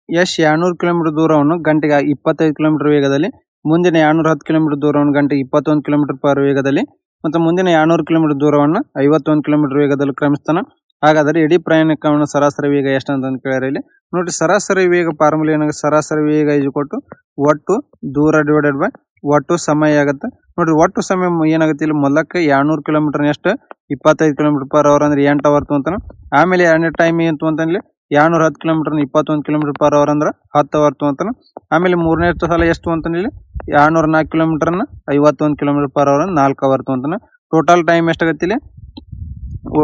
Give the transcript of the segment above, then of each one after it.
S 200 kilometre ದೂರವನ್ನು ಗಂಟೆಗೆ 25 kilometre ವೇಗದಲ್ಲಿ, ಮುಂದಿನ 210 ಕಿಲೋಮೀಟರ್ ದೂರವನ್ನು ಗಂಟೆಗೆ 21 ಕಿಲೋಮೀಟರ್ ಪರ್ ವೇಗದಲ್ಲಿ ಮತ್ತು ಮುಂದಿನ 200 ಕಿಲೋಮೀಟರ್ ದೂರವನ್ನು 51 ಕಿಲೋಮೀಟರ್ ವೇಗದಲ್ಲಿ ಕ್ರಮಿಸ್ತಾನೆ. ಹಾಗಾದರೆ ಇಡೀ ಪ್ರಯಾಣಿಕವನ್ನು ಸರಾಸರಿ ವೇಗ ಎಷ್ಟು ಅಂತ ಕೇಳಿದ್ರೆ ಇಲ್ಲಿ ನೋಡಿ, ಸರಾಸರಿ ವೇಗ ಫಾರ್ಮುಲಾ ಏನಾಗುತ್ತೆ, ಸರಾಸರಿ ವೇಗ ಇಜುಕೊಟ್ಟು ಒಟ್ಟು ದೂರ ಡಿವೈಡೆಡ್ ಬೈ ಒಟ್ಟು ಸಮಯ ಆಗುತ್ತೆ. ನೋಡ್ರಿ, ಒಟ್ಟು ಸಮಯ ಏನಾಗುತ್ತೆ ಇಲ್ಲಿ ಮೊದಲಕ್ಕೆ 200 ಕಿಲೋಮೀಟರ್ ಎಷ್ಟು 25 ಕಿಲೋಮೀಟರ್ ಪರ್ ಅವರ್ ಅಂದ್ರೆ 8 ಅವರ್ ಅಂತಾನೆ. ಆಮೇಲೆ ಎರಡನೇ ಟೈಮ್ ಏನು ಅಂತಂದ್ರೆ 210 ಕಿಲೋಮೀಟರ್ 21 ಕಿಲೋಮೀಟರ್ ಪರ್ ಅವರ್ ಅಂದ್ರೆ 10 ಅವರ್ ಅಂತಾನೆ. ಆಮೇಲೆ ಮೂರನೇ ಸಲ ಎಷ್ಟು ಅಂತಂದ್ರೆ ಇಲ್ಲಿ 204 ಕಿಲೋಮೀಟರ್ನ 51 ಕಿಲೋಮೀಟರ್ ಪರ್ ಅವರ್ 4 ಅವರ್ ಅಂತಾನೆ. ಟೋಟಲ್ ಟೈಮ್ ಎಷ್ಟಾಗತ್ತೆ ಇಲ್ಲಿ,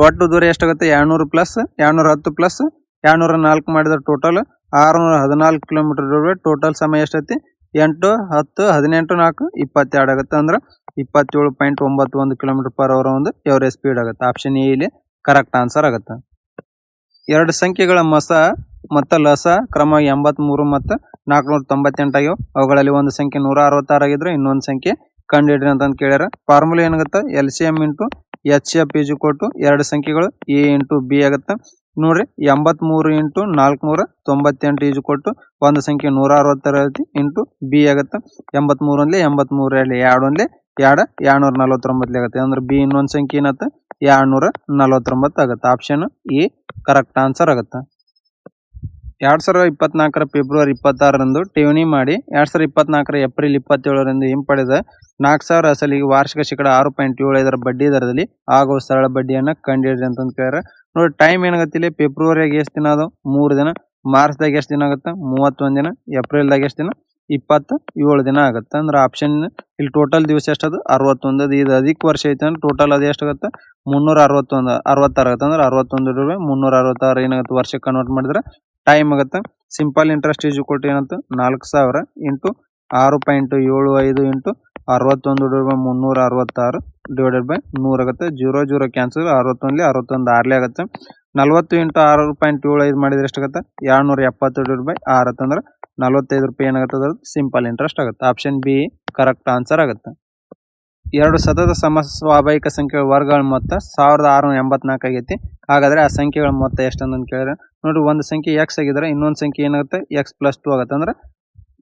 ಒಟ್ಟು ದೂರ ಎಷ್ಟಾಗುತ್ತೆ 200 ಪ್ಲಸ್ 210 ಪ್ಲಸ್ 204 ಮಾಡಿದ್ರೆ ಟೋಟಲ್ 614 ಕಿಲೋಮೀಟರ್. ಟೋಟಲ್ ಸಮಯ ಎಷ್ಟೈತಿ 8 10 18 4 22 ಆಗುತ್ತೆ. ಅಂದ್ರೆ 27.91 ಕಿಲೋಮೀಟರ್ ಪರ್ ಅವರ್ ಒಂದು ಎವರೇಜ್ ಸ್ಪೀಡ್ ಆಗುತ್ತೆ. ಆಪ್ಷನ್ ಎ ಇಲ್ಲಿ ಕರೆಕ್ಟ್ ಆನ್ಸರ್ ಆಗುತ್ತೆ. ಎರಡು ಸಂಖ್ಯೆಗಳ ಮಸ ಮತ್ತು ಲಸ ಕ್ರಮವಾಗಿ 83 ಮತ್ತು 498 ಆಗ್ಯಾವ. ಅವುಗಳಲ್ಲಿ ಒಂದು ಸಂಖ್ಯೆ 166 ಆಗಿದ್ರೆ ಇನ್ನೊಂದು ಸಂಖ್ಯೆ ಕಂಡುಹಿಡ್ರಿ ಅಂತ ಕೇಳ್ಯಾರ. ಫಾರ್ಮುಲಾ ಏನಾಗುತ್ತೆ, LCM ಇಂಟು HF ಈಜುಕೊಟ್ಟು ಎರಡು ಸಂಖ್ಯೆಗಳು A ಇಂಟು B ಆಗುತ್ತೆ. ನೋಡ್ರಿ, 83 ಇಂಟು 498 ಈಜುಕೊಟ್ಟು ಒಂದು ಸಂಖ್ಯೆ 166 ಇಂಟು B ಆಗುತ್ತೆ. 83 ಒಂದ್ಲೆ 83 2 ಒಂದ್ಲೆ 2 249 ಆಗುತ್ತೆ. ಅಂದ್ರೆ B ಇನ್ನೊಂದು ಸಂಖ್ಯೆ ಏನತ್ತೆ 249 ಆಗುತ್ತೆ. ಆಪ್ಷನ್ ಎ ಕರೆಕ್ಟ್ ಆನ್ಸರ್ ಆಗುತ್ತೆ. 2024 ಫೆಬ್ರವರಿ 26ರಂದು ಠೇವಣಿ ಮಾಡಿ 2024 ಏಪ್ರಿಲ್ 27ರಂದು ಹಿಂಪಡೆದ 4,000 ಅಸಲಿಗೆ ವಾರ್ಷಿಕ ಶೇಕಡ 6.75 ಬಡ್ಡಿ ದರದಲ್ಲಿ ಆಗುವ ಸರಳ ಬಡ್ಡಿಯನ್ನು ಕಂಡುಹಿಡ್ರಿ ಅಂತ ಕೇಳ್ಯಾರ. ನೋಡಿ, ಟೈಮ್ ಏನಾಗತ್ತಿಲ್ಲ, ಫೆಬ್ರವರಿಯಾಗ ಎಷ್ಟು ದಿನ ಅದು 3 ದಿನ, ಮಾರ್ಚ್ದಾಗ ಎಷ್ಟು ದಿನ ಆಗುತ್ತೆ 31 ದಿನ, ಏಪ್ರಿಲ್ದಾಗ ಎಷ್ಟು ದಿನ 27 ದಿನ ಆಗುತ್ತೆ. ಅಂದ್ರೆ ಆಪ್ಷನ್ ಇಲ್ಲಿ ಟೋಟಲ್ ದಿವಸ ಎಷ್ಟದು 61. ಇದು ಅಧಿಕ ವರ್ಷ ಐತೆ ಅಂದ್ರೆ ಟೋಟಲ್ ಅದು ಎಷ್ಟಾಗುತ್ತೆ 366 ಆಗುತ್ತೆ. ಅಂದ್ರೆ 61 366 ಏನಾಗುತ್ತೆ ವರ್ಷಕ್ಕೆ ಕನ್ವರ್ಟ್ ಮಾಡಿದ್ರೆ ಟೈಮ್ ಆಗುತ್ತೆ. ಸಿಂಪಲ್ ಇಂಟ್ರೆಸ್ಟ್ ಈಜುಕೊಟ್ಟು ಏನಂತ 4,000 ಇಂಟು 6.75 ಇಂಟು 61 366 ಡಿವೈಡೆಡ್ ಬೈ 100 ಆಗುತ್ತೆ. 0 0 ಕ್ಯಾನ್ಸಲ್, 61 61 6 ಆಗುತ್ತೆ. 40 ಇಂಟು 6.75 ಮಾಡಿದ್ರೆ ಎಷ್ಟಾಗುತ್ತೆ 270 ಡಿವೈಡ್ ಬೈ 6 ಆಗುತ್ತೆ. ಅಂದ್ರೆ 45 ರೂಪಾಯಿ ಏನಾಗುತ್ತೆ ಅದ್ರದ್ದು ಸಿಂಪಲ್ ಇಂಟ್ರೆಸ್ಟ್ ಆಗುತ್ತೆ. ಆಪ್ಷನ್ ಬಿ ಕರೆಕ್ಟ್ ಆನ್ಸರ್ ಆಗುತ್ತೆ. ಎರಡು ಸತತ ಸ್ವಾಭಾವಿಕ ಸಂಖ್ಯೆಗಳ ವರ್ಗಗಳ ಮೊತ್ತ 1684 ಆಗೈತಿ. ಹಾಗಾದ್ರೆ ಆ ಸಂಖ್ಯೆಗಳ ಮೊತ್ತ ಎಷ್ಟು ಅಂತ ಕೇಳಿದ್ರೆ ನೋಡಿ, ಒಂದು ಸಂಖ್ಯೆ ಎಕ್ಸ್ ಆಗಿದ್ರೆ ಇನ್ನೊಂದು ಸಂಖ್ಯೆ ಏನಾಗುತ್ತೆ x+2 ಆಗುತ್ತೆ. ಅಂದ್ರೆ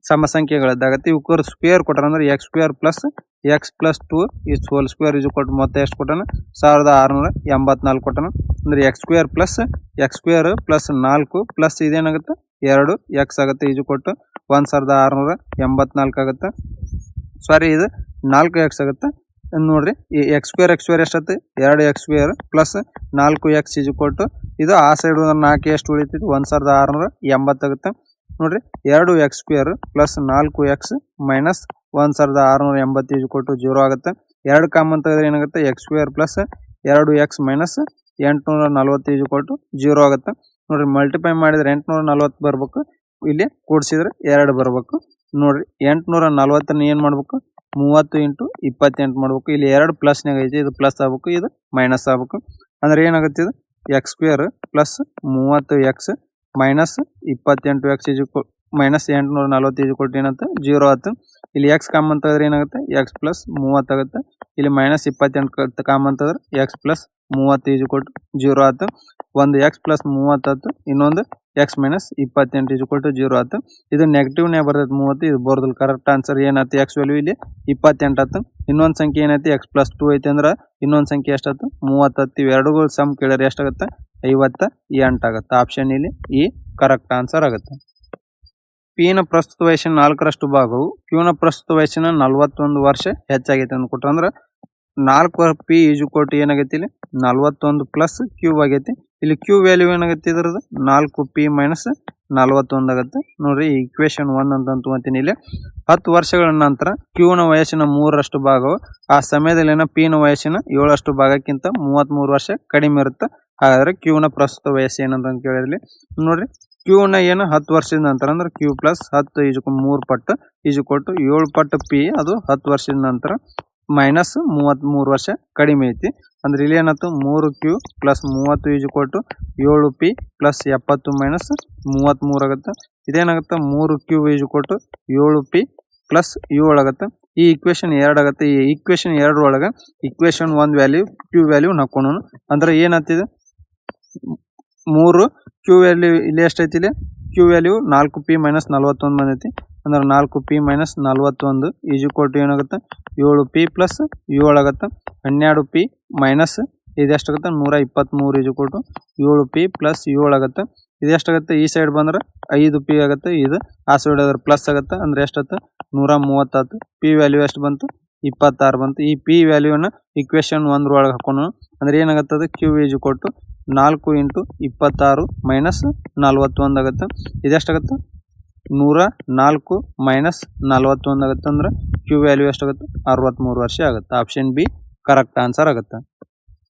ಸಮ ಸಂಖ್ಯೆಗಳದ್ದಾಗತ್ತೆ. ಇವಕ್ಕೂರು ಸ್ಕ್ವೇರ್ ಕೊಟ್ಟಾರ ಅಂದ್ರೆ x+2 is whole square is ಕೊಟ್ಟು ಮೊತ್ತ ಎಷ್ಟು ಕೊಟ್ಟಾನ 1684 ಕೊಟ್ಟಾನ. ಅಂದ್ರೆ x ಸ್ಕ್ವೇರ್ ಪ್ಲಸ್ 4 ಪ್ಲಸ್ ಇದೇನಾಗುತ್ತೆ 2x ಆಗುತ್ತೆ. ಈಜು ಕೊಟ್ಟು 1684 ಆಗುತ್ತೆ. ಸಾರಿ, ಇದು 4x ಆಗುತ್ತೆ. ನೋಡ್ರಿ, ಈ x ಸ್ಕ್ವೇರ್ ಎಷ್ಟತ್ತೆ 2x ಸ್ಕ್ವೇರ್ ಪ್ಲಸ್ 4x ಈಜು ಕೊಟ್ಟು ಇದು ಆ ಸೈಡ್ 4 ಎಷ್ಟು ಉಳಿತೈತಿ 1680 ಆಗುತ್ತೆ. ನೋಡ್ರಿ, 2x square plus 4x minus 1680 ಈಜು ಕೊಟ್ಟು 0 ಆಗುತ್ತೆ. 2 ಕಾಮನ್ ತೆಗೆದ್ರೆ ಏನಾಗುತ್ತೆ x square plus 2x minus 840 ಈಜು ಕೊಟ್ಟು 0 ಆಗುತ್ತೆ. ನೋಡ್ರಿ, ಮಲ್ಟಿಪ್ಲೈ ಮಾಡಿದ್ರೆ 840 ಬರ್ಬೇಕು, ಇಲ್ಲಿ ಕೂಡಿಸಿದ್ರೆ 2 ಬರ್ಬೇಕು. ನೋಡ್ರಿ, 840 ಏನ್ ಮಾಡ್ಬೇಕು 30 ಇಂಟು 28 ಮಾಡ್ಬೇಕು. ಇಲ್ಲಿ 2 ಪ್ಲಸ್ನಾಗ ಐತಿ, ಇದು ಪ್ಲಸ್ ಆಗ್ಬೇಕು, ಇದು ಮೈನಸ್ ಆಗ್ಬೇಕು. ಅಂದ್ರೆ ಏನಾಗುತ್ತೆ ಇದು X square plus 30x minus 28x minus 840 ಈಜು ಕೊಟ್ಟು ಏನಂತ 0 ಆಗುತ್ತೆ. ಇಲ್ಲಿ x ಕಾಮನ್ ತೆಗೆದ್ರೆ ಏನಾಗುತ್ತೆ x ಪ್ಲಸ್ 30 ಆಗುತ್ತೆ. ಇಲ್ಲಿ ಮೈನಸ್ 28 ಕಾಮನ್ ತೆಗೆದ್ರೆ x ಪ್ಲಸ್ 30 ಈಜು ಕೊಟ್ಟು 0 ಆಯ್ತು. ಒಂದು x ಪ್ಲಸ್ 30 ಆಯ್ತು, ಇನ್ನೊಂದು x ಮೈನಸ್ 28 ಈಜು ಕೊಟ್ಟು 0 ಆಯ್ತು. ಇದು ನೆಗೆಟಿವ್ನೇ ಬರ್ತೈತೆ 30, ಇದು ಬರೋದಿಲ್ಲ. ಕರೆಕ್ಟ್ ಆನ್ಸರ್ ಏನಾಯ್ತು x ವ್ಯಾಲ್ಯೂ ಇಲ್ಲಿ 28 ಆಯ್ತು. ಇನ್ನೊಂದು ಸಂಖ್ಯೆ ಏನೈತಿ x+2 ಐತಿ ಅಂದ್ರೆ ಇನ್ನೊಂದು ಸಂಖ್ಯೆ ಎಷ್ಟಾಯ್ತು 30 ಆಯ್ತು. ಇವೆರಡುಗಳು ಸಮ್ ಕೇಳಿದ್ರೆ ಎಷ್ಟಾಗುತ್ತೆ 58 ಆಗುತ್ತೆ. ಆಪ್ಷನ್ ಇಲ್ಲಿ ಈ ಕರೆಕ್ಟ್ ಆನ್ಸರ್ ಆಗುತ್ತೆ. ಪಿನ ಪ್ರಸ್ತುತ ವಯಸ್ಸಿನ 4ರಷ್ಟು ಭಾಗವು ಕ್ಯೂನ ಪ್ರಸ್ತುತ ವಯಸ್ಸಿನ 41 ವರ್ಷ ಹೆಚ್ಚಾಗೈತೆ ಅಂದ್ಕೊಟ್ರೆ ಅಂದ್ರೆ 4 ಪಿ ಈಜುಕೋಟ್ ಏನಾಗೈತಿ ಇಲ್ಲಿ 41 ಪ್ಲಸ್ ಕ್ಯೂ ಆಗೈತಿ. ಇಲ್ಲಿ ಕ್ಯೂ ವ್ಯಾಲ್ಯೂ ಏನಾಗೈತಿ ಇದ್ರದ್ದು 4p ಮೈನಸ್ 41 ಆಗುತ್ತೆ. ನೋಡ್ರಿ, ಈಕ್ವೇಶನ್ 1 ಅಂತ ತಗೋತೀನಿ. ಇಲ್ಲಿ 10 ವರ್ಷಗಳ ನಂತರ ಕ್ಯೂನ ವಯಸ್ಸಿನ 3ರಷ್ಟು ಭಾಗವು ಆ ಸಮಯದಲ್ಲಿನ ಪಿನ ವಯಸ್ಸಿನ 7ರಷ್ಟು ಭಾಗಕ್ಕಿಂತ 33 ವರ್ಷ ಕಡಿಮೆ ಇರುತ್ತೆ. ಹಾಗಾದ್ರೆ ಕ್ಯೂನ ಪ್ರಸ್ತುತ ವಯಸ್ಸು ಏನಂತ ಕೇಳಿದ್ರಿ. ನೋಡ್ರಿ, ಕ್ಯೂನ ಏನು 10 ವರ್ಷದ ನಂತರ ಅಂದ್ರೆ ಕ್ಯೂ ಪ್ಲಸ್ 10 ಈಜುಕೊಂಡು 3 ಪಟ್ಟು ಈಜುಕೊಟ್ಟು 7 ಪಟ್ಟು ಪಿ ಅದು 10 ವರ್ಷದ ನಂತರ ಮೈನಸ್ 33 ವರ್ಷ ಕಡಿಮೆ ಐತಿ. ಅಂದ್ರೆ ಇಲ್ಲಿ ಏನಾಯ್ತು 3q plus 30 ಈಜುಕೊಟ್ಟು 7p plus 70 minus 33 ಆಗುತ್ತೆ. ಇದೇನಾಗುತ್ತೆ 3q ಈಜುಕೊಟ್ಟು 7p ಪ್ಲಸ್ 7 ಆಗುತ್ತೆ. ಈ ಈಕ್ವೇಶನ್ 2 ಆಗುತ್ತೆ. ಈ ಈಕ್ವೇಶನ್ 2 ಒಳಗೆ ಈಕ್ವೇಶನ್ 1 ವ್ಯಾಲ್ಯೂ ಕ್ಯೂ ವ್ಯಾಲ್ಯೂ ಹಾಕೋಣ. ಅಂದ್ರೆ ಏನಾಗ್ತಿದೆ 3 ಕ್ಯೂ ವ್ಯಾಲ್ಯೂ ಇಲ್ಲಿ ಎಷ್ಟೈತಿ ಇಲ್ಲಿ ಕ್ಯೂ ವ್ಯಾಲ್ಯೂ 4p ಮೈನಸ್ 41 ಬಂದೈತಿ. ಅಂದ್ರೆ 4p minus 41 is equal to ಏನಾಗುತ್ತೆ 7p ಪ್ಲಸ್ 7 ಆಗುತ್ತೆ. 12p ಮೈನಸ್ ಇದೆಷ್ಟಾಗುತ್ತೆ 123 is equal to 7p plus 7 ಆಗುತ್ತೆ. ಇದೆಷ್ಟಾಗುತ್ತೆ ಈ ಸೈಡ್ ಬಂದ್ರೆ 5p ಆಗುತ್ತೆ. ಇದು ಆ ಸೈಡ್ ಅದ್ರ ಪ್ಲಸ್ ಆಗುತ್ತೆ. ಅಂದ್ರೆ ಎಷ್ಟಾಗುತ್ತೆ 130 ಪಿ ವ್ಯಾಲ್ಯೂ ಎಷ್ಟು ಬಂತು 26 ಬಂತು. ಈ ಪಿ ವ್ಯಾಲ್ಯೂನ ಇಕ್ವೇಶನ್ 1 ಒಳಗೆ ಹಾಕೋಣ. ಅಂದ್ರೆ ಏನಾಗುತ್ತೆ Q is equal to 4 into 26 minus 41 ಆಗುತ್ತೆ. ಇದೆಷ್ಟಾಗುತ್ತೆ 104 ಮೈನಸ್ 41 ಆಗುತ್ತೆ. ಅಂದ್ರೆ ಕ್ಯೂ ವ್ಯಾಲ್ಯೂ ಎಷ್ಟಾಗುತ್ತೆ 63 ವರ್ಷ ಆಗುತ್ತೆ. ಆಪ್ಷನ್ ಬಿ ಕರೆಕ್ಟ್ ಆನ್ಸರ್ ಆಗುತ್ತೆ.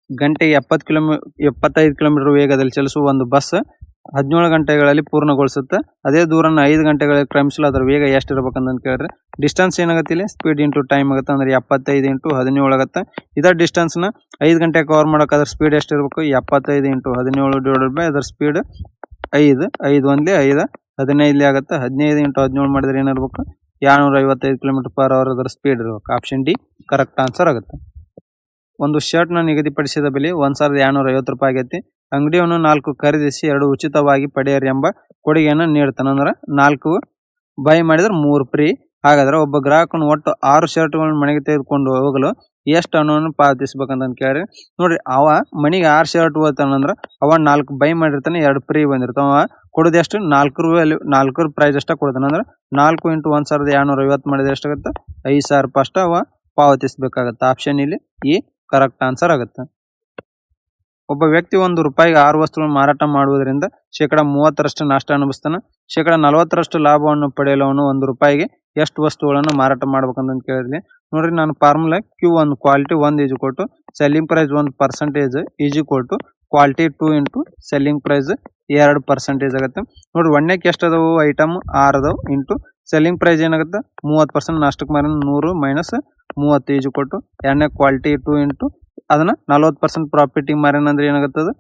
ಗಂಟೆಗೆ 75 ಕಿಲೋಮೀಟರ್ ವೇಗದಲ್ಲಿ ಚಲಿಸುವ ಒಂದು ಬಸ್ 17 ಗಂಟೆಗಳಲ್ಲಿ ಪೂರ್ಣಗೊಳಿಸುತ್ತೆ. ಅದೇ ದೂರನ್ನು 5 ಗಂಟೆಗಳಲ್ಲಿ ಕ್ರಮಿಸಲು ಅದರ ವೇಗ ಎಷ್ಟು ಇರಬೇಕಂತ ಕೇಳಿದ್ರೆ ಡಿಸ್ಟೆನ್ಸ್ ಏನಾಗುತ್ತೆ ಇಲ್ಲಿ ಸ್ಪೀಡ್ ಇಂಟು ಟೈಮ್ ಆಗುತ್ತೆ. ಅಂದ್ರೆ 75 ಇಂಟು 17 ಆಗುತ್ತೆ. ಇದರ ಡಿಸ್ಟೆನ್ಸ್ನ 5 ಗಂಟೆ ಕವರ್ ಮಾಡೋಕೆ ಅದ್ರ ಸ್ಪೀಡ್ ಎಷ್ಟು ಇರಬೇಕು 75 ಇಂಟು 17 ಡಿವೈಡೆಡ್ ಬೈ ಅದರ ಸ್ಪೀಡ್ 5 ಒಂದೇ 5 15 ಆಗುತ್ತೆ. 15 ಇಂಟು 17 ಮಾಡಿದ್ರೆ ಏನಿರ್ಬೇಕು 255 ಕಿಲೋಮೀಟರ್ ಪರ್ ಅವರ್ ಅದರ ಸ್ಪೀಡ್ ಇರಬೇಕು. ಆಪ್ಷನ್ ಡಿ ಕರೆಕ್ಟ್ ಆನ್ಸರ್ ಆಗುತ್ತೆ. ಒಂದು ಶರ್ಟ್ನ ನಿಗದಿಪಡಿಸಿದ ಬೆಲೆ 1250 ರೂಪಾಯಿ ಆಗೈತಿ. ಅಂಗಡಿಯವನು 4 ಖರೀದಿಸಿ 2 ಉಚಿತವಾಗಿ ಪಡೆಯರಿ ಎಂಬ ಕೊಡುಗೆಯನ್ನು ನೀಡ್ತಾನೆ. ಅಂದ್ರೆ 4 ಬೈ ಮಾಡಿದ್ರೆ 3 ಫ್ರೀ. ಹಾಗಾದ್ರೆ ಒಬ್ಬ ಗ್ರಾಹಕನು ಒಟ್ಟು 6 ಶರ್ಟ್ಗಳನ್ನು ಮನೆಗೆ ತೆಗೆದುಕೊಂಡು ಹೋಗಲು ಎಷ್ಟು ಹಣವನ್ನು ಪಾವತಿಸ್ಬೇಕಂತ ಕೇಳಿ ನೋಡ್ರಿ. ಅವ ಮನೆಗೆ 6 ಶರ್ಟ್ ಹೋಗ್ತಾನಂದ್ರೆ ಅವ 4 ಬೈ ಮಾಡಿರ್ತಾನೆ 2 ಫ್ರೀ ಬಂದಿರ್ತಾವ. ಅವ ಕೊಡೋದು ಎಷ್ಟು 4 ಪ್ರೈಸ್ ಅಷ್ಟ ಕೊಡ್ತಾನೆ. ಅಂದ್ರೆ 4 ಇಂಟು 1250 ಮಾಡಿದ್ರೆ ಎಷ್ಟಾಗುತ್ತೆ 5000 ರೂಪಾಯಿ ಅಷ್ಟ ಅವ ಪಾವತಿಸ್ಬೇಕಾಗತ್ತೆ. ಆಪ್ಷನ್ ಇಲ್ಲಿ ಈ ಕರೆಕ್ಟ್ ಆನ್ಸರ್ ಆಗುತ್ತೆ. ಒಬ್ಬ ವ್ಯಕ್ತಿ ₹1 6 ವಸ್ತುಗಳನ್ನು ಮಾರಾಟ ಮಾಡುವುದರಿಂದ ಶೇಕಡ 30ರಷ್ಟು ನಷ್ಟ ಅನುಭವಿಸ್ತಾನೆ. ಶೇಕಡ 40ರಷ್ಟು ಲಾಭವನ್ನು ಪಡೆಯಲು ಅವನು ₹1 ಎಷ್ಟು ವಸ್ತುಗಳನ್ನು ಮಾರಾಟ ಮಾಡ್ಬೇಕಂತ ಕೇಳಿದ್ವಿ. ನೋಡ್ರಿ, ನಾನು formula Q1 quality 1 is equal to selling price 1% is equal to quality 2 into selling price 2% ಆಗುತ್ತೆ. ನೋಡ್ರಿ, ಒಂದಕ್ಕೆ ಎಷ್ಟು ಅದಾವು ಐಟಮ್ 6 ಅದಾವು ಇಂಟು ಸೆಲ್ಲಿಂಗ್ ಪ್ರೈಸ್ ಏನಾಗುತ್ತೆ 30% ನಷ್ಟಕ್ಕೆ ಮಾರ 100 ಮೈನಸ್ 30 ಈಸ್ ಈಕ್ವಲ್ ಟು ಎರಡನೇ ಕ್ವಾಲಿಟಿ 2 ಇಂಟು ಅದನ್ನ 40% ಪ್ರಾಫಿಟ್ ಮಾರೇನಂದ್ರೆ ಏನಾಗುತ್ತದೆ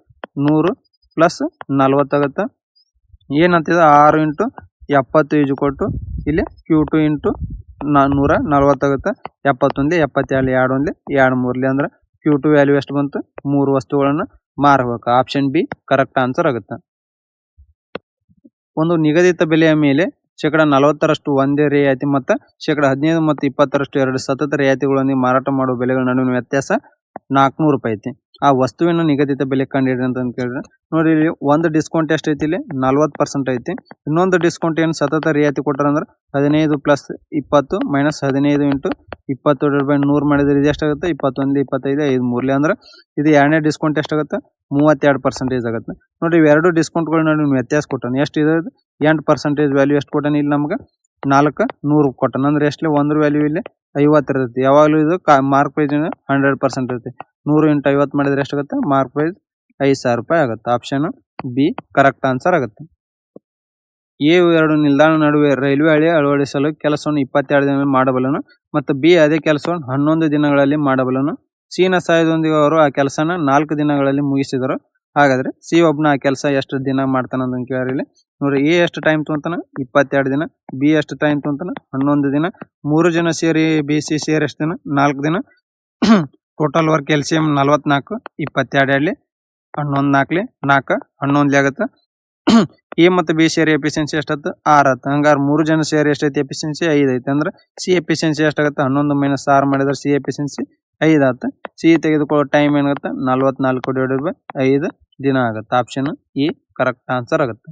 100 ಪ್ಲಸ್ 40 ಆಗುತ್ತೆ. ಏನಂತಿದೆ 6 ಇಂಟು 70 ಈಸ್ ಈಕ್ವಲ್ ಟು ಇಲ್ಲಿ Q2 ಇಂಟು 140 ಆಗುತ್ತೆ. 71 72 2 23 ಅಂದ್ರೆ Q2 ವ್ಯಾಲ್ಯೂ ಎಷ್ಟು ಬಂತು 3 ವಸ್ತುಗಳನ್ನು ಮಾರಬೇಕು. ಆಪ್ಷನ್ ಬಿ ಕರೆಕ್ಟ್ ಆನ್ಸರ್ ಆಗುತ್ತೆ. ಒಂದು ನಿಗದಿತ ಬೆಲೆಯ ಮೇಲೆ ಶೇಕಡ 40ರಷ್ಟು ಒಂದೇ ರಿಯಾಯಿತಿ ಮತ್ತು ಶೇಕಡ 15 ಮತ್ತು 20ರಷ್ಟು 2 ಸತತ ರಿಯಾಯಿತಿಗಳೊಂದಿಗೆ ಮಾರಾಟ ಮಾಡುವ ಬೆಲೆಗಳ ನಡುವಿನ ವ್ಯತ್ಯಾಸ 400 ರೂಪಾಯಿ ಐತಿ. ಆ ವಸ್ತುವಿನ ನಿಗದಿತ ಬೆಲೆ ಕಂಡುಹಿಡಿರಿ ಅಂತ ಕೇಳಿದ್ರೆ ನೋಡಿ, ಇಲ್ಲಿ ಒಂದು ಡಿಸ್ಕೌಂಟ್ ಎಷ್ಟು ಐತಿ ಇಲ್ಲಿ 40% ಐತಿ. ಇನ್ನೊಂದು ಡಿಸ್ಕೌಂಟ್ ಏನು ಸತತ ರಿಯಾಯಿತಿ ಕೊಟ್ಟಾರಂದ್ರೆ 15 ಪ್ಲಸ್ 20 ಮೈನಸ್ 15 ಇಂಟು 20/100 ಮಾಡಿದ್ರೆ ಇದು ಎಷ್ಟಾಗುತ್ತೆ 21 25 5 3 ಅಂದ್ರೆ ಇದು ಎರಡನೇ ಡಿಸ್ಕೌಂಟ್ ಎಷ್ಟಾಗುತ್ತೆ 32% ಆಗುತ್ತೆ. ನೋಡಿ, ಇವೆರಡು ಡಿಸ್ಕೌಂಟ್ಗಳ ನಡುವಿನ ವ್ಯತ್ಯಾಸ ಕೊಟ್ಟಾನೆ ಎಷ್ಟು ಇದೆ 8% ವ್ಯಾಲ್ಯೂ ಎಷ್ಟು ಕೊಟ್ಟಾನೆ ಇಲ್ಲಿ ನಮ್ಗೆ 400 ಕೊಟ್ಟಾನ. ಅಂದ್ರೆ ಎಷ್ಟು ಒಂದ್ರ ವ್ಯಾಲ್ಯೂ ಇಲ್ಲಿ 50 ಇರ್ತೈತಿ. ಯಾವಾಗಲೂ ಇದು ಮಾರ್ಕ್ ಪ್ರೈಸ್ 100% ಇರುತ್ತೆ. 100 ಇಂಟು 50 ಮಾಡಿದ್ರೆ ಎಷ್ಟಾಗುತ್ತೆ ಮಾರ್ಕ್ ಪ್ರೈಸ್ 5000 ರೂಪಾಯಿ ಆಗುತ್ತೆ. ಆಪ್ಷನ್ ಬಿ ಕರೆಕ್ಟ್ ಆನ್ಸರ್ ಆಗುತ್ತೆ. ಎ 2 ನಿಲ್ದಾಣ ನಡುವೆ ರೈಲ್ವೆ ಹಳಿ ಅಳವಡಿಸಲು ಕೆಲಸವನ್ನು 22 ದಿನಗಳಲ್ಲಿ ಮಾಡಬಲ್ಲನು ಮತ್ತು ಬಿ ಅದೇ ಕೆಲಸವನ್ನು 11 ದಿನಗಳಲ್ಲಿ ಮಾಡಬಲ್ಲನು. ಸಿ ನ ಸಹಾಯದೊಂದಿಗೆ ಅವರು ಆ ಕೆಲಸನ 4 ದಿನಗಳಲ್ಲಿ ಮುಗಿಸಿದರು. ಹಾಗಾದ್ರೆ ಸಿ ಒಬ್ನ ಆ ಕೆಲಸ ಎಷ್ಟು ದಿನ ಮಾಡ್ತಾನ ಅಂತ ಕೇಳಿರಿ. ನೋಡ್ರಿ, ಎ ಎಷ್ಟು ಟೈಮ್ ತೊಗೊಂತಾನ 22 ದಿನ, ಬಿ ಎಷ್ಟು ಟೈಮ್ ತೊಗೊಂತಾನ 11 ದಿನ, 3 ಜನ ಸೇರಿ ಬಿ ಸಿ ಸೇರಿ ಎಷ್ಟು ದಿನ 4 ದಿನ. ಟೋಟಲ್ ವರ್ಕ್ LCM 44 22 ಅಲ್ಲಿ 11 4 4 11 ಆಗುತ್ತೆ. ಎ ಮತ್ತು ಬಿ ಸೇರಿ ಎಫಿಷಿಯನ್ಸಿ ಎಷ್ಟಾಯ್ತು 6 ಆಯ್ತು. ಹಂಗಾರೆ 3 ಜನ ಸೇರಿ ಎಷ್ಟೈತಿ ಎಫಿಷಿಯನ್ಸಿ 5 ಐತೆ. ಅಂದ್ರೆ ಸಿ ಎಫಿಷಿಯನ್ಸಿ ಎಷ್ಟಾಗುತ್ತೆ 11 ಮೈನಸ್ 6 ಮಾಡಿದ್ರೆ ಸಿ ಎಫಿಷಿಯನ್ಸಿ 5 ಆಯ್ತು. ಸಿ ತೆಗೆದುಕೊಳ್ಳೋ ಟೈಮ್ ಏನಾಗುತ್ತೆ 44/5 ದಿನ ಆಗುತ್ತೆ. ಆಪ್ಷನ್ ಈ ಕರೆಕ್ಟ್ ಆನ್ಸರ್ ಆಗುತ್ತೆ.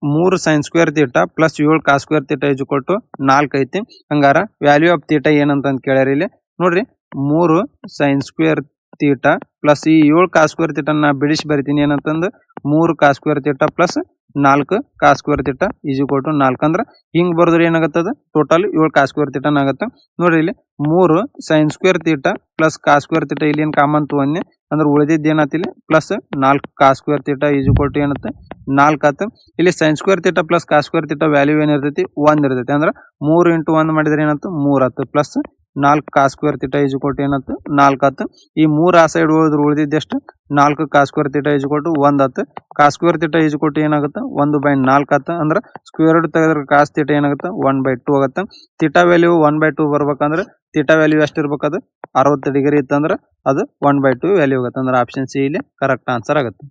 3 sin square theta plus 7 cos square theta is equal to 4 ಐತಿ. ಹಂಗಾರ ವ್ಯಾಲ್ಯೂ ಆಫ್ ಥೀಟಾ ಏನಂತ ಕೇಳ್ಯಾರ ಇಲ್ಲಿ. ನೋಡ್ರಿ, 3 sin ಸ್ಕ್ವೇರ್ ಥೀಟಾ ಪ್ಲಸ್ ಈ 7 cos ಸ್ಕ್ವೇರ್ ಥೀಟಾ ನಾ ಬಿಡಿಸಿ ಬರಿತೀನಿ ಏನಂತಂದು 3 cos square theta plus 4 cos square theta is equal to 4 ಅಂದ್ರೆ ಹಿಂಗ್ ಬರೆದ್ರೆ ಏನಾಗುತ್ತದೆ ಟೋಟಲ್ 7 cos ಸ್ಕ್ವೇರ್ ಥೀಟಾ ಆಗುತ್ತೆ. ನೋಡ್ರಿ, ಇಲ್ಲಿ 3 sin square theta plus cos square theta ಇಲ್ಲಿ ಏನು ಕಾಮನ್ ತಗೊಂಡೆ ಅಂದ್ರೆ ಉಳಿದಿದ್ದು ಏನಾತಿಲ್ಲಿ plus 4 cos square theta is equal to ಏನತ್ತೆ 4 ಆಯ್ತು. ಇಲ್ಲಿ sin square theta plus cos square theta value ಏನಿರ್ತೈತಿ 1 ಇರ್ತೈತಿ. ಅಂದ್ರೆ 3 ಇಂಟು 1 ಮಾಡಿದ್ರೆ ಏನಾಯ್ತು 3 ಆಯ್ತು plus 4 cos square theta is equal to ಏನಾಯ್ತು 4 ಆಯ್ತು. ಈ 3 ಆ ಸೈಡ್ ಉಳಿದಿದ್ದೆಷ್ಟು 4 cos square theta is equal to 1 ಆಯ್ತು. cos square theta is equal to ಏನಾಗುತ್ತೆ 1/4 ಆಯ್ತು. ಅಂದ್ರೆ ಸ್ಕ್ವೇರ್ ರೂಟ್ ತೆಗೆದ್ರೆ cos ಥೀಟಾ ಏನಾಗುತ್ತೆ 1/2 ಆಗುತ್ತೆ. ಥೀಟಾ ವ್ಯಾಲ್ಯೂ 1/2 ಬರ್ಬೇಕಂದ್ರೆ ಥೀಟಾ ವ್ಯಾಲ್ಯೂ ಎಷ್ಟು ಇರ್ಬೇಕದು 60 ಡಿಗ್ರಿ ಇತ್ತಂದ್ರೆ ಅದು 1/2 ವ್ಯಾಲ್ಯೂ ಆಗುತ್ತೆ. ಅಂದ್ರೆ ಆಪ್ಷನ್ ಸಿ ಇಲ್ಲಿ ಕರೆಕ್ಟ್ ಆನ್ಸರ್ ಆಗುತ್ತೆ.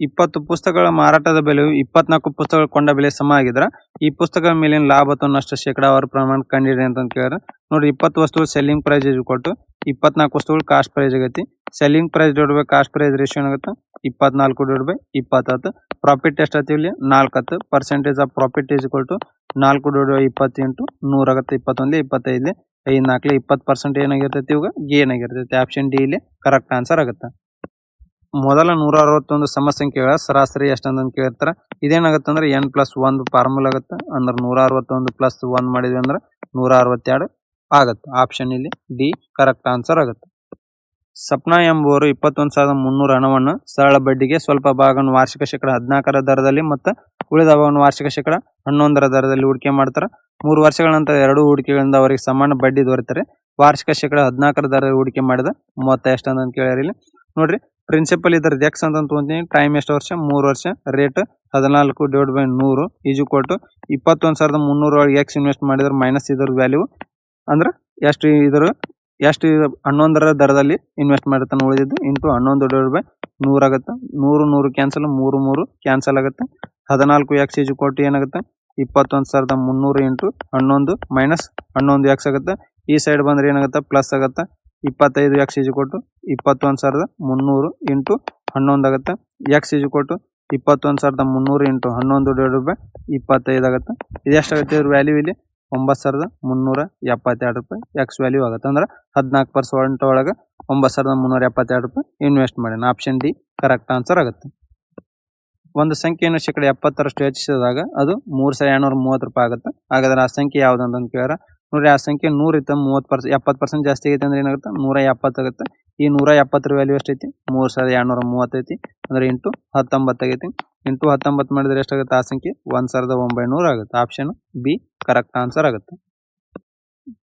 20 ಪುಸ್ತಕಗಳ ಮಾರಾಟದ ಬೆಲೆಯು 24 ಪುಸ್ತಕಗಳು ಕೊಂಡ ಬೆಲೆ ಸಮ ಆಗಿದ್ರೆ ಈ ಪುಸ್ತಕಗಳ ಮೇಲಿನ ಲಾಭ ಅಥವಾ ನಷ್ಟ ಶೇಕಡಾವಾರು ಪ್ರಮಾಣ ಕಂಡಿಡಿ ಅಂತ ಕೇಳಿದ್ರೆ ನೋಡ್ರಿ 20 ವಸ್ತುಗಳು ಸೆಲ್ಲಿಂಗ್ ಪ್ರೈಸ್ ಕೊಟ್ಟು 24 ವಸ್ತುಗಳು ಕಾಸ್ಟ್ ಪ್ರೈಸ್ ಆಗೈತಿ. Selling price divide by cost price ratio ಏನಾಗುತ್ತೆ 24 ಡಿವೈಡ್ ಬೈ 20 ಪ್ರಾಫಿಟ್ ಎಷ್ಟಾಯ್ತು ಇಲ್ಲಿ 4 percentage of profit is equal to 4 divide by 20 into 100 ಆಗುತ್ತೆ. 21 25 5 4 20% ಏನಾಗಿರ್ತೈತಿ ಇವಾಗ ಗೇನ್ ಆಗಿರ್ತೈತಿ. ಆಪ್ಷನ್ ಡಿ ಇಲ್ಲಿ ಕರೆಕ್ಟ್ ಆನ್ಸರ್ ಆಗುತ್ತೆ. ಮೊದಲ 161 ಸಮಸಂಖ್ಯೆಗಳ ಸರಾಸರಿ ಎಷ್ಟಂತ ಕೇಳ್ತಾರ. ಇದೇನಾಗುತ್ತೆ ಅಂದ್ರೆ n+1 ಫಾರ್ಮುಲಾ ಆಗುತ್ತೆ. ಅಂದ್ರೆ 161 ಪ್ಲಸ್ 1 ಮಾಡಿದ್ವಿ ಅಂದ್ರೆ 162 ಆಗುತ್ತೆ. ಆಪ್ಷನ್ ಇಲ್ಲಿ ಡಿ ಕರೆಕ್ಟ್ ಆನ್ಸರ್ ಆಗುತ್ತೆ. ಸಪ್ನಾ ಎಂಬುವರು 21,300 ಹಣವನ್ನು ಸರಳ ಬಡ್ಡಿಗೆ ಸ್ವಲ್ಪ ಭಾಗವನ್ನು ವಾರ್ಷಿಕ ಶೇಕಡ 14 ದರದಲ್ಲಿ ಮತ್ತು ಉಳಿದ ಭಾಗವನ್ನು ವಾರ್ಷಿಕ ಶೇಕಡ 11 ದರದಲ್ಲಿ ಹೂಡಿಕೆ ಮಾಡ್ತಾರೆ. 3 ವರ್ಷಗಳ ನಂತರ ಎರಡೂ ಹೂಡಿಕೆಗಳಿಂದ ಅವರಿಗೆ ಸಮಾನ ಬಡ್ಡಿ ದೊರೆತರೆ ವಾರ್ಷಿಕ ಶೇಕಡ 14 ದರದಲ್ಲಿ ಹೂಡಿಕೆ ಮಾಡಿದ ಮೊತ್ತ ಎಷ್ಟಂತ ಕೇಳ್ಯಾರ. ಇಲ್ಲಿ ನೋಡ್ರಿ ಪ್ರಿನ್ಸಿಪಲ್ ಇದ್ರದ್ದು ಎಕ್ಸ್ ಅಂತ ತೊಗೊಂತೀನಿ. ಟೈಮ್ ಎಷ್ಟು ವರ್ಷ 3 ವರ್ಷ. ರೇಟ್ 14 ಡಿವೈಡ್ ಬೈ 100 ಈಜ್ ಈಕ್ವಲ್ ಟು 21,300 ಒಳಗೆ ಎಕ್ಸ್ ಇನ್ವೆಸ್ಟ್ ಮಾಡಿದ್ರೆ ಮೈನಸ್ ಇದ್ರ ವ್ಯಾಲ್ಯೂ ಅಂದ್ರೆ ಎಷ್ಟು 11 ದರದಲ್ಲಿ ಇನ್ವೆಸ್ಟ್ ಮಾಡಿರ್ತಾನೆ ಉಳಿದಿದ್ದು ಇಂಟು 11 ಡಿವೈಡ್ ಬೈ 100 ಆಗುತ್ತೆ. 100 ಕ್ಯಾನ್ಸಲ್ 3 ಕ್ಯಾನ್ಸಲ್ ಆಗುತ್ತೆ. 14 ಎಕ್ಸ್ ಈಜ್ ಈಕ್ವಲ್ ಟು ಏನಾಗುತ್ತೆ 21,300 ಇಂಟು 11 ಮೈನಸ್ 11 ಎಕ್ಸ್ ಆಗುತ್ತೆ. ಈ ಸೈಡ್ ಬಂದ್ರೆ ಏನಾಗುತ್ತೆ ಪ್ಲಸ್ ಆಗುತ್ತೆ. 25 X is equal to 21,300 into 11 ಆಗುತ್ತೆ. X is equal to 21,300 into 11 divide by 25 ಆಗುತ್ತೆ. ಇದು ಎಷ್ಟಾಗುತ್ತೆ ಇದ್ರ ವ್ಯಾಲ್ಯೂ ಇಲ್ಲಿ 9,372 ರೂಪಾಯಿ ಎಕ್ಸ್ ವ್ಯಾಲ್ಯೂ ಆಗುತ್ತೆ. ಅಂದ್ರೆ 14% ಒಳಗೆ 9,372 ರೂಪಾಯಿ ಇನ್ವೆಸ್ಟ್ ಮಾಡಿ. ಆಪ್ಷನ್ ಡಿ ಕರೆಕ್ಟ್ ಆನ್ಸರ್ ಆಗುತ್ತೆ. ಒಂದು ಸಂಖ್ಯೆಯನ್ನು ಶೇಕಡ 70ರಷ್ಟು ಹೆಚ್ಚಿಸಿದಾಗ ಅದು 3,230 ರೂಪಾಯಿ ಆಗುತ್ತೆ. ಹಾಗಾದ್ರೆ ಆ ಸಂಖ್ಯೆ ಯಾವ್ದಂತ ಕೇಳಿದ್ರೆ ನೋಡ್ರಿ ಆ ಸಂಖ್ಯೆ 100 ಇತ್ತು 70% ಜಾಸ್ತಿ ಆಗೈತೆ ಅಂದ್ರೆ ಏನಾಗುತ್ತೆ 170 ಆಗುತ್ತೆ. ಈ 170 ವ್ಯಾಲ್ಯೂ ಎಷ್ಟೈತಿ 3,230 ಐತಿ. ಅಂದ್ರೆ ಇಂಟು 19 ಆಗೈತಿ. ಇಂಟು 19 ಮಾಡಿದ್ರೆ ಎಷ್ಟಾಗುತ್ತೆ ಆ ಸಂಖ್ಯೆ 1,900 ಆಗುತ್ತೆ. ಆಪ್ಷನ್ ಬಿ ಕರೆಕ್ಟ್ ಆನ್ಸರ್ ಆಗುತ್ತೆ.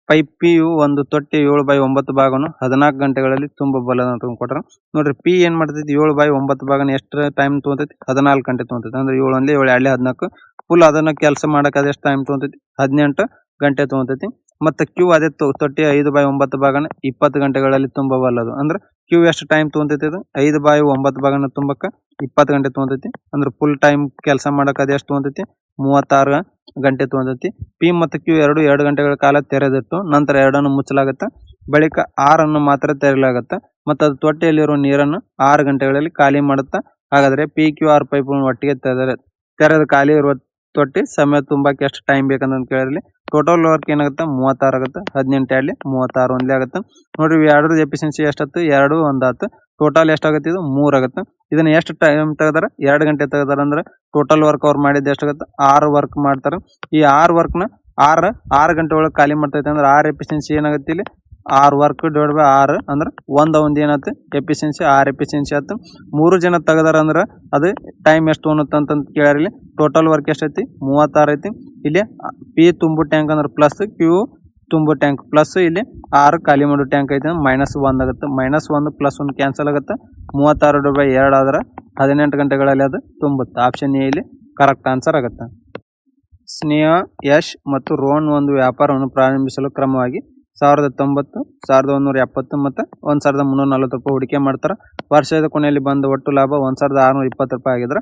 ಪೈಪ್ ಪಿ ಯು ಒಂದು ತೊಟ್ಟಿ 7/9 ಭಾಗವನ್ನು 14 ಗಂಟೆಗಳಲ್ಲಿ ತುಂಬಬಲ್ಲದು ಅಂತ ಕೊಟ್ಟಾರ. ನೋಡ್ರಿ ಪಿ ಏನ್ ಮಾಡ್ತೈತಿ 7/9 ಭಾಗನ ಎಷ್ಟು ಟೈಮ್ ತೊಗೊಂತೈತಿ 14 ಗಂಟೆ ತೊಗೊಂತೈತಿ. ಅಂದ್ರೆ 7 1 7 2 14 ಫುಲ್ ಅದನ್ನ ಕೆಲಸ ಮಾಡಕ್ಕೆ ಅದೆಷ್ಟು ಟೈಮ್ ತೊಗೊಂತೈತಿ 18 ಗಂಟೆ ತೊಗೊಂತೈತಿ. ಮತ್ತೆ ಕ್ಯೂ ಅದೇ ತೊಟ್ಟಿ 5/9 ಭಾಗನ 20 ಗಂಟೆಗಳಲ್ಲಿ ತುಂಬಬಲ್ಲದು. ಅಂದ್ರೆ ಕ್ಯೂ ಎಷ್ಟು ಟೈಮ್ ತೊಗೊಂತೈತಿ ಅದು 5/9 ಭಾಗನ ತುಂಬಕ್ಕೆ 20 ಗಂಟೆ ತೊಗೊಂತೈತಿ. ಅಂದ್ರೆ ಫುಲ್ ಟೈಮ್ ಕೆಲಸ ಮಾಡಕ್ಕೆ ಅದು ಎಷ್ಟು ತೊಗೊಂತೈತಿ 36 ಗಂಟೆ ತೊಗೊಂತೈತಿ. ಪಿ ಮತ್ತು ಕ್ಯೂ 2 ಗಂಟೆಗಳ ಕಾಲ ತೆರೆದಿಟ್ಟು ನಂತರ 2 ಮುಚ್ಚಲಾಗುತ್ತೆ. ಬಳಿಕ 6 ಮಾತ್ರ ತೆರೆಯಲಾಗುತ್ತೆ. ಮತ್ತು ಅದು ತೊಟ್ಟಿಯಲ್ಲಿರುವ ನೀರನ್ನು 6 ಗಂಟೆಗಳಲ್ಲಿ ಖಾಲಿ ಮಾಡುತ್ತಾ. ಹಾಗಾದ್ರೆ ಪಿ ಕ್ಯೂ ಆರ್ ಪೈಪ್ ಒಟ್ಟಿಗೆ ತೆರೆದ ಖಾಲಿ ಇರುವ ತೊಟ್ಟಿ ಸಮಯ ತುಂಬಕ್ಕೆ ಎಷ್ಟು ಟೈಮ್ ಬೇಕಂತ ಕೇಳಿರಲಿ. ಟೋಟಲ್ ವರ್ಕ್ ಏನಾಗುತ್ತೆ 36 ಆಗುತ್ತೆ. 18 2 36 ಒಂದೇ ಆಗುತ್ತೆ. ನೋಡ್ರಿ ಎರಡರದ್ದು ಎಫಿಷಿಯನ್ಸಿ ಎಷ್ಟಾಯ್ತು 2 1 ಆಯ್ತು. ಟೋಟಲ್ ಎಷ್ಟಾಗುತ್ತೆ ಇದು 3 ಆಗುತ್ತೆ. ಇದನ್ನ ಎಷ್ಟು ಟೈಮ್ ತೆಗೆದಾರ 2 ಗಂಟೆ ತೆಗೆದಾರ. ಅಂದ್ರೆ ಟೋಟಲ್ ವರ್ಕ್ ಅವ್ರು ಮಾಡಿದ್ದು ಎಷ್ಟಾಗುತ್ತೆ 6 ವರ್ಕ್ ಮಾಡ್ತಾರೆ. ಈ 6 ವರ್ಕ್ನ 6 ಗಂಟೆ ಒಳಗೆ ಖಾಲಿ ಮಾಡ್ತೈತೆ. ಅಂದ್ರೆ 6 ಎಫಿಷಿಯನ್ಸಿ ಏನಾಗುತ್ತೆ ಇಲ್ಲಿ 6 ವರ್ಕ್ ಡಿವೈಡ್ ಬೈ 6 ಅಂದ್ರೆ ಒಂದು ಏನಾಯ್ತು ಎಫಿಷಿಯನ್ಸಿ 6 ಎಫಿಷಿಯನ್ಸಿ ಆಯ್ತು. 3 ಜನ ತೆಗೆದಾರ ಅಂದ್ರೆ ಅದು ಟೈಮ್ ಎಷ್ಟು ಅನ್ನುತ್ತಂತ ಕೇಳ್ಯಾರ. ಇಲ್ಲಿ ಟೋಟಲ್ ವರ್ಕ್ ಎಷ್ಟೈತಿ 36 ಐತಿ. ಇಲ್ಲಿ ಪಿ ತುಂಬು ಟ್ಯಾಂಕ್ ಅಂದ್ರೆ ಪ್ಲಸ್ ಕ್ಯೂ ತುಂಬು ಟ್ಯಾಂಕ್ ಪ್ಲಸ್ ಇಲ್ಲಿ 6 ಖಾಲಿ ಮಾಡೋ ಟ್ಯಾಂಕ್ ಐತಿ -1 ಆಗುತ್ತೆ. -1 + 1 ಕ್ಯಾನ್ಸಲ್ ಆಗುತ್ತೆ. 36 ಡಿವೈಡ್ ಬೈ 2 ಆದ್ರೆ 18 ಗಂಟೆಗಳಲ್ಲಿ ಅದು ತುಂಬುತ್ತೆ. ಆಪ್ಷನ್ ಎ ಇಲ್ಲಿ ಕರೆಕ್ಟ್ ಆನ್ಸರ್ ಆಗುತ್ತೆ. ಸ್ನೇಹ ಯಶ್ ಮತ್ತು ರೋಹನ್ ಒಂದು ವ್ಯಾಪಾರವನ್ನು ಪ್ರಾರಂಭಿಸಲು ಕ್ರಮವಾಗಿ 1,090, 1,170 ಮತ್ತು 1,340 ರೂಪಾಯಿ ಹೂಡಿಕೆ ಮಾಡ್ತಾರೆ. ವರ್ಷದ ಕೊನೆಯಲ್ಲಿ ಬಂದ ಒಟ್ಟು ಲಾಭ 1,620 ರೂಪಾಯಿ ಆಗಿದ್ರೆ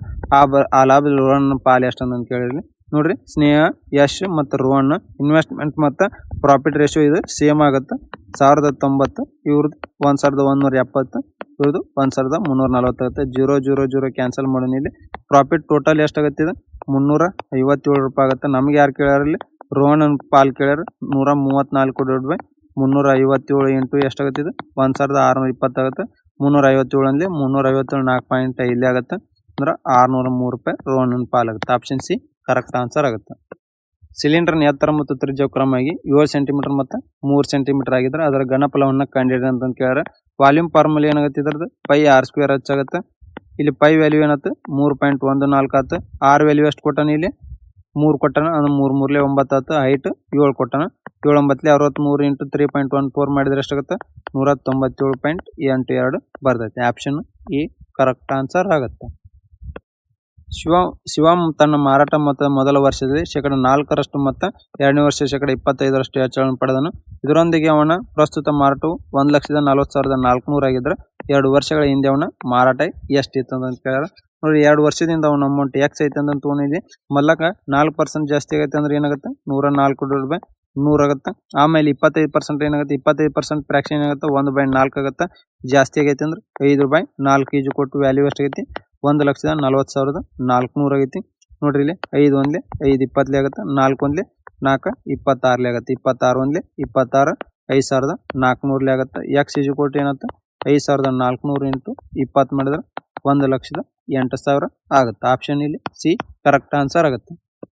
ಆ ಲಾಭದಲ್ಲಿ ರೋಹನ್ ಪಾಲು ಎಷ್ಟು ಅಂತ ಕೇಳಿದ್ವಿ. ನೋಡ್ರಿ ಸ್ನೇಹ ಯಶ್ ಮತ್ತು ರೋಹನ್ ಇನ್ವೆಸ್ಟ್ಮೆಂಟ್ ಮತ್ತು ಪ್ರಾಫಿಟ್ ರೇಷಿಯೋ ಇದು ಸೇಮ್ ಆಗುತ್ತೆ. 1,090 ಇವ್ರದ್ದು 1,170 ಇವ್ರದ್ದು 1,340 ಆಗುತ್ತೆ. 0 0 0 ಕ್ಯಾನ್ಸಲ್ ಮಾಡೋಣ. ಇಲ್ಲಿ ಪ್ರಾಫಿಟ್ ಟೋಟಲ್ ಎಷ್ಟಾಗುತ್ತೆ ಇದು 357 ರೂಪಾಯಿ ಆಗುತ್ತೆ. ನಮ್ಗೆ ಯಾರು ಕೇಳ್ಯಾರಲ್ಲಿ ರೋಹನ್ ಪಾಲ್ ಕೇಳ್ಯಾರ 134 ಡಿವೈಡ್ ಬೈ 357 ಇಂಟು ಎಷ್ಟಾಗುತ್ತೆ ಇದು 1,620 ಆಗುತ್ತೆ. 357 ಅಂದ್ರೆ 357 4.5 ಆಗುತ್ತೆ. ಅಂದ್ರೆ 603 ರೂಪಾಯಿ ರೋಹನ್ ಪಾಲ್ ಆಗುತ್ತೆ. ಆಪ್ಷನ್ ಸಿ ಕರೆಕ್ಟ್ ಆನ್ಸರ್ ಆಗುತ್ತೆ. ಸಿಲಿಂಡರ್ನ ಎತ್ತರ ಮತ್ತು ತ್ರಿಜ್ಯ ಕ್ರಮವಾಗಿ 7 ಸೆಂಟಿಮೀಟರ್ ಮತ್ತು 3 ಸೆಂಟಿಮೀಟರ್ ಆಗಿದ್ರೆ ಅದರ ಘನಫಲವನ್ನು ಕಂಡುಹಿಡಿಯಿರಿ ಅಂತ ಕೇಳ್ಯಾರ. ವಾಲ್ಯೂಮ್ ಫಾರ್ಮುಲಾ ಏನಾಗುತ್ತೆ ಇದ್ರದ್ದು πr² ಹೆಚ್ಚಾಗುತ್ತೆ. ಇಲ್ಲಿ ಪೈ ವ್ಯಾಲ್ಯೂ ಏನಾಯ್ತು 3.14 ಆಯ್ತು. ಆರ್ ವ್ಯಾಲ್ಯೂ ಎಷ್ಟು ಕೊಟ್ಟಾನ ಇಲ್ಲಿ 3 ಕೊಟ್ಟಾನ. ಅಂದ್ರೆ 3 3 9 ಆಯ್ತು. ಹೈಟ್ 7 ಕೊಟ್ಟಾನ. 7 9 63 ಇಂಟು 3.14 ಮಾಡಿದ್ರೆ ಎಷ್ಟಾಗುತ್ತೆ 197.82 ಬರ್ತೈತೆ. ಆಪ್ಷನ್ ಈ ಕರೆಕ್ಟ್ ಆನ್ಸರ್ ಆಗುತ್ತೆ. ಶಿವಮ್ ತನ್ನ ಮಾರಾಟ ಮೊತ್ತದ ಮೊದಲ ವರ್ಷದಲ್ಲಿ 4% ಮತ್ತು 2ನೇ ವರ್ಷ 25% ಹೆಚ್ಚಳವನ್ನು ಪಡೆದನು. ಇದರೊಂದಿಗೆ ಅವನ ಪ್ರಸ್ತುತ ಮಾರಾಟವು 1,40,400 ಆಗಿದ್ರೆ 2 ವರ್ಷಗಳ ಹಿಂದೆ ಅವನ ಮಾರಾಟ ಎಷ್ಟಿತ್ತು ಅಂತ ಕೇಳ್ಯಾರ. ನೋಡಿ 2 ವರ್ಷದಿಂದ ಅವ್ನ ಅಮೌಂಟ್ ಎಕ್ಸ್ ಐತೆ ಅಂತ ತೊಗೊಂಡಿದ್ವಿ. ಮಲ್ಲಕ 4% ಜಾಸ್ತಿ ಆಗೈತೆ ಅಂದ್ರೆ ಏನಾಗುತ್ತೆ 104 100 ಆಗುತ್ತೆ. ಆಮೇಲೆ 25% ಏನಾಗುತ್ತೆ 25% ಫ್ರಾಕ್ಷನ್ ಏನಾಗುತ್ತೆ 1/4 ಆಗುತ್ತೆ. ಜಾಸ್ತಿ ಆಗೈತೆ ಅಂದ್ರೆ 5/4 ಈಜು ಕೊಟ್ಟು ವ್ಯಾಲ್ಯೂ ಎಷ್ಟು ಆಗೈತಿ 1,40,400 ಆಗೈತಿ. ನೋಡ್ರಿ ಇಲ್ಲಿ 5 1 5 20 ಆಗುತ್ತೆ. 4 1 4 26 ಆಗುತ್ತೆ. 26 1 26 5,400 ಆಗುತ್ತೆ. ಎಕ್ಸ್ ಈಜು ಕೊಟ್ಟು ಏನಾಗುತ್ತೆ 5,400 ಇಂಟು 20 ಮಾಡಿದ್ರೆ 1,08,000 ಆಗುತ್ತೆ. ಆಪ್ಷನ್ ಇಲ್ಲಿ ಸಿ ಕರೆಕ್ಟ್ ಆನ್ಸರ್ ಆಗುತ್ತೆ.